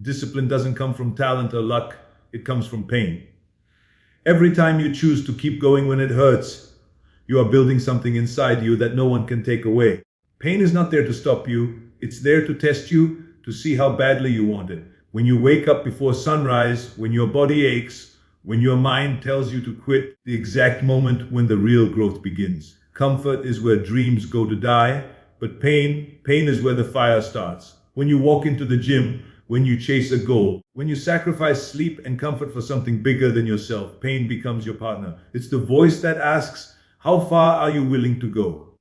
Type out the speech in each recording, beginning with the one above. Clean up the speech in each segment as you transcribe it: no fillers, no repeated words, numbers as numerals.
Discipline doesn't come from talent or luck, it comes from pain. Every time you choose to keep going when it hurts, you are building something inside you that no one can take away. Pain is not there to stop you, it's there to test you, to see how badly you want it. When you wake up before sunrise, when your body aches, when your mind tells you to quit, the exact moment when the real growth begins. Comfort is where dreams go to die, but pain is where the fire starts. When you walk into the gym, when you chase a goal, when you sacrifice sleep and comfort for something bigger than yourself, pain becomes your partner. It's the voice that asks, how far are you willing to go?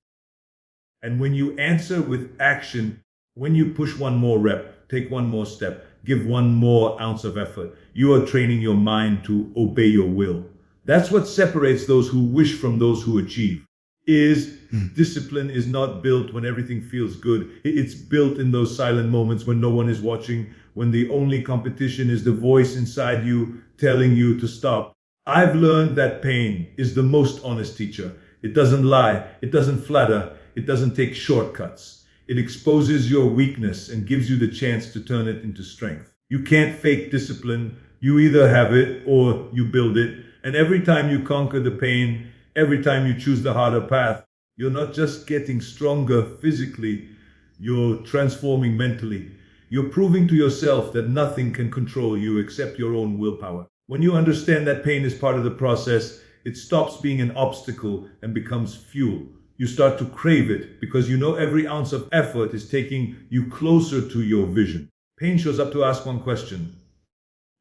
And when you answer with action, when you push one more rep, take one more step, give one more ounce of effort, you are training your mind to obey your will. That's what separates those who wish from those who achieve. Discipline is not built when everything feels good. It's built in those silent moments when no one is watching, when the only competition is the voice inside you telling you to stop. I've learned that pain is the most honest teacher. It doesn't lie, it doesn't flatter, it doesn't take shortcuts. It exposes your weakness and gives you the chance to turn it into strength. You can't fake discipline. You either have it or you build it. And every time you conquer the pain, every time you choose the harder path, you're not just getting stronger physically, you're transforming mentally. You're proving to yourself that nothing can control you except your own willpower. When you understand that pain is part of the process, it stops being an obstacle and becomes fuel. You start to crave it because you know every ounce of effort is taking you closer to your vision. Pain shows up to ask one question.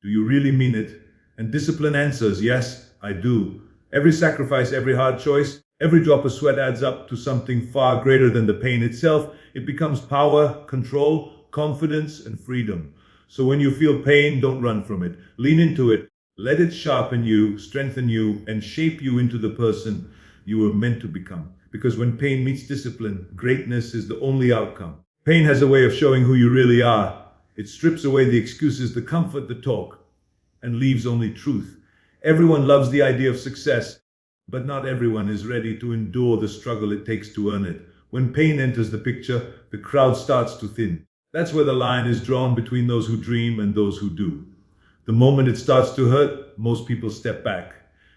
Do you really mean it? And discipline answers, yes, I do. Every sacrifice, every hard choice, every drop of sweat adds up to something far greater than the pain itself. It becomes power, control, confidence, and freedom. So when you feel pain, don't run from it. Lean into it. Let it sharpen you, strengthen you, and shape you into the person you were meant to become. Because when pain meets discipline, greatness is the only outcome. Pain has a way of showing who you really are. It strips away the excuses, the comfort, the talk, and leaves only truth. Everyone loves the idea of success, but not everyone is ready to endure the struggle it takes to earn it. When pain enters the picture, the crowd starts to thin. That's where the line is drawn between those who dream and those who do. The moment it starts to hurt, most people step back.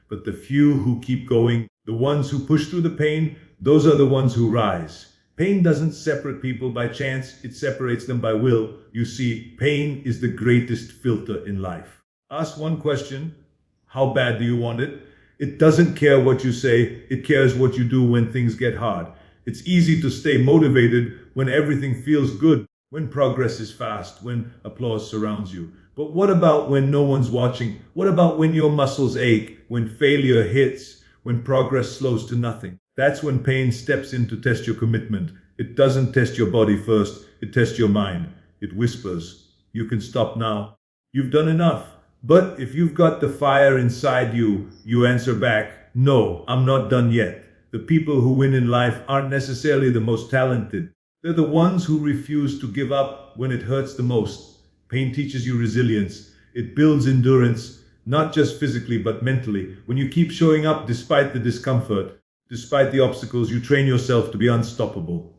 But the few who keep going, the ones who push through the pain, those are the ones who rise. Pain doesn't separate people by chance, it separates them by will. You see, pain is the greatest filter in life. Ask one question, how bad do you want it? It doesn't care what you say, it cares what you do when things get hard. It's easy to stay motivated when everything feels good, when progress is fast, when applause surrounds you. But what about when no one's watching? What about when your muscles ache, when failure hits, when progress slows to nothing? That's when pain steps in to test your commitment. It doesn't test your body first, it tests your mind. It whispers, you can stop now. You've done enough. But if you've got the fire inside you, you answer back, no, I'm not done yet. The people who win in life aren't necessarily the most talented. They're the ones who refuse to give up when it hurts the most. Pain teaches you resilience. It builds endurance, not just physically, but mentally. When you keep showing up despite the discomfort, despite the obstacles, you train yourself to be unstoppable.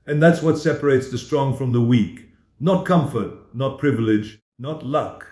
And that's what separates the strong from the weak. Not comfort, not privilege, not luck,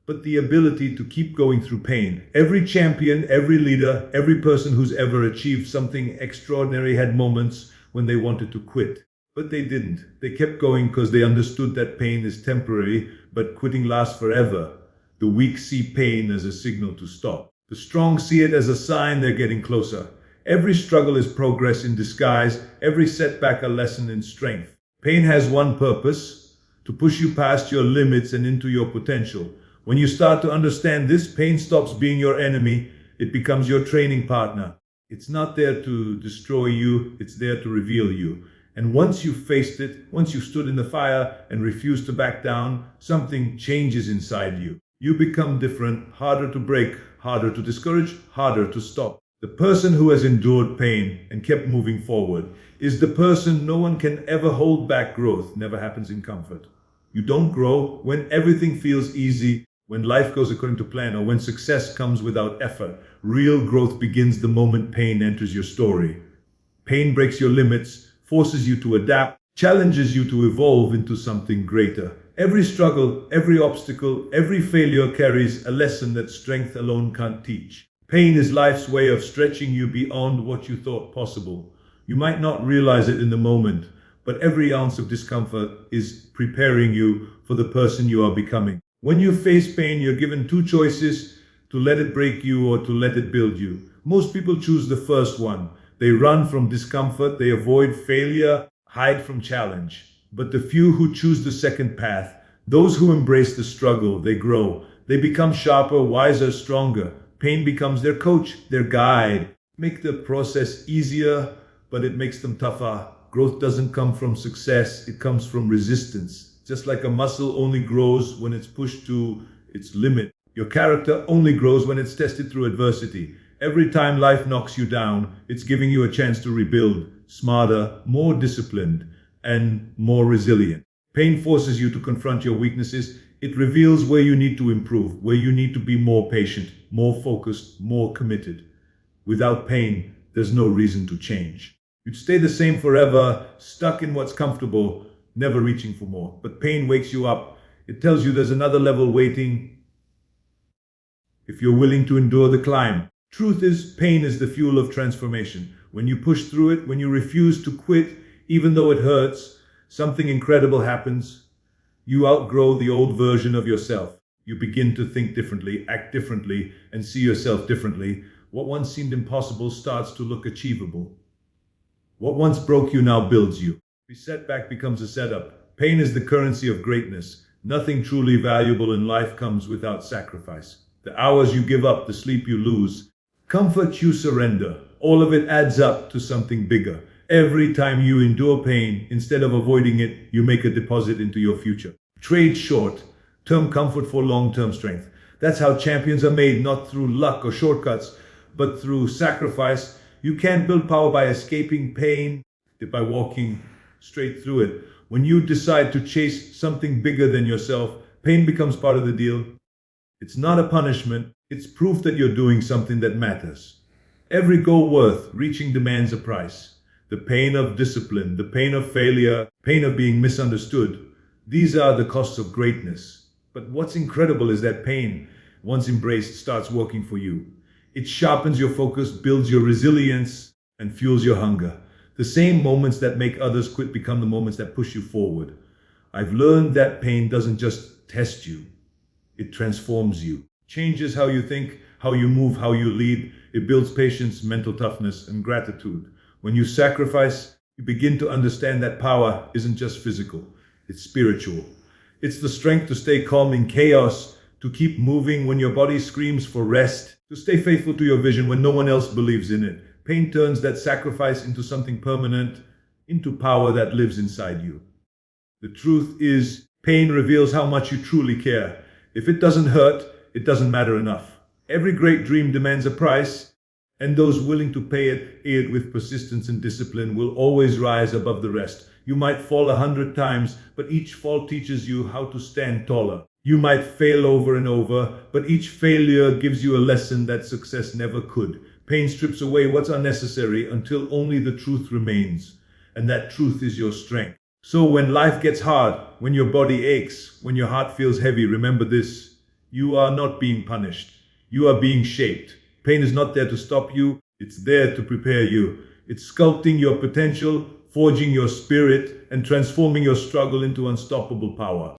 but the ability to keep going through pain. Every champion, every leader, every person who's ever achieved something extraordinary had moments when they wanted to quit. But they didn't. They kept going because they understood that pain is temporary, but quitting lasts forever. The weak see pain as a signal to stop. The strong see it as a sign they're getting closer. Every struggle is progress in disguise, every setback a lesson in strength. Pain has one purpose, to push you past your limits and into your potential. When you start to understand this, pain stops being your enemy, it becomes your training partner. It's not there to destroy you, it's there to reveal you. And once you've faced it, once you've stood in the fire and refused to back down, something changes inside you. You become different, harder to break, harder to discourage, harder to stop. The person who has endured pain and kept moving forward is the person no one can ever hold back. Growth never happens in comfort. You don't grow when everything feels easy, when life goes according to plan, or when success comes without effort. Real growth begins the moment pain enters your story. Pain breaks your limits, forces you to adapt, challenges you to evolve into something greater. Every struggle, every obstacle, every failure carries a lesson that strength alone can't teach. Pain is life's way of stretching you beyond what you thought possible. You might not realize it in the moment, but every ounce of discomfort is preparing you for the person you are becoming. When you face pain, you're given two choices: to let it break you or to let it build you. Most people choose the first one. They run from discomfort, they avoid failure, hide from challenge. But the few who choose the second path, those who embrace the struggle, they grow. They become sharper, wiser, stronger. Pain becomes their coach, their guide. Make the process easier, but it makes them tougher. Growth doesn't come from success, it comes from resistance. Just like a muscle only grows when it's pushed to its limit, your character only grows when it's tested through adversity. Every time life knocks you down, it's giving you a chance to rebuild, smarter, more disciplined, and more resilient. Pain forces you to confront your weaknesses. It reveals where you need to improve, where you need to be more patient, more focused, more committed. Without pain, there's no reason to change. You'd stay the same forever, stuck in what's comfortable, never reaching for more. But pain wakes you up. It tells you there's another level waiting if you're willing to endure the climb. Truth is, pain is the fuel of transformation. When you push through it, when you refuse to quit, even though it hurts, something incredible happens. You outgrow the old version of yourself. You begin to think differently, act differently, and see yourself differently. What once seemed impossible starts to look achievable. What once broke you now builds you. The setback becomes a setup. Pain is the currency of greatness. Nothing truly valuable in life comes without sacrifice. The hours you give up, the sleep you lose, comfort you surrender, all of it adds up to something bigger. Every time you endure pain, instead of avoiding it, you make a deposit into your future. Trade short-term comfort for long-term strength. That's how champions are made, not through luck or shortcuts, but through sacrifice. You can't build power by escaping pain, but by walking straight through it. When you decide to chase something bigger than yourself, pain becomes part of the deal. It's not a punishment, it's proof that you're doing something that matters. Every goal worth reaching demands a price. The pain of discipline, the pain of failure, pain of being misunderstood. These are the costs of greatness. But what's incredible is that pain, once embraced, starts working for you. It sharpens your focus, builds your resilience, and fuels your hunger. The same moments that make others quit become the moments that push you forward. I've learned that pain doesn't just test you. It transforms you. Changes how you think, how you move, how you lead. It builds patience, mental toughness, and gratitude. When you sacrifice, you begin to understand that power isn't just physical, it's spiritual. It's the strength to stay calm in chaos, to keep moving when your body screams for rest, to stay faithful to your vision when no one else believes in it. Pain turns that sacrifice into something permanent, into power that lives inside you. The truth is, pain reveals how much you truly care. If it doesn't hurt, it doesn't matter enough. Every great dream demands a price, and those willing to pay it with persistence and discipline will always rise above the rest. You might fall 100 times, but each fall teaches you how to stand taller. You might fail over and over, but each failure gives you a lesson that success never could. Pain strips away what's unnecessary until only the truth remains, and that truth is your strength. So when life gets hard, when your body aches, when your heart feels heavy, remember this: you are not being punished. You are being shaped. Pain is not there to stop you, it's there to prepare you. It's sculpting your potential, forging your spirit, and transforming your struggle into unstoppable power.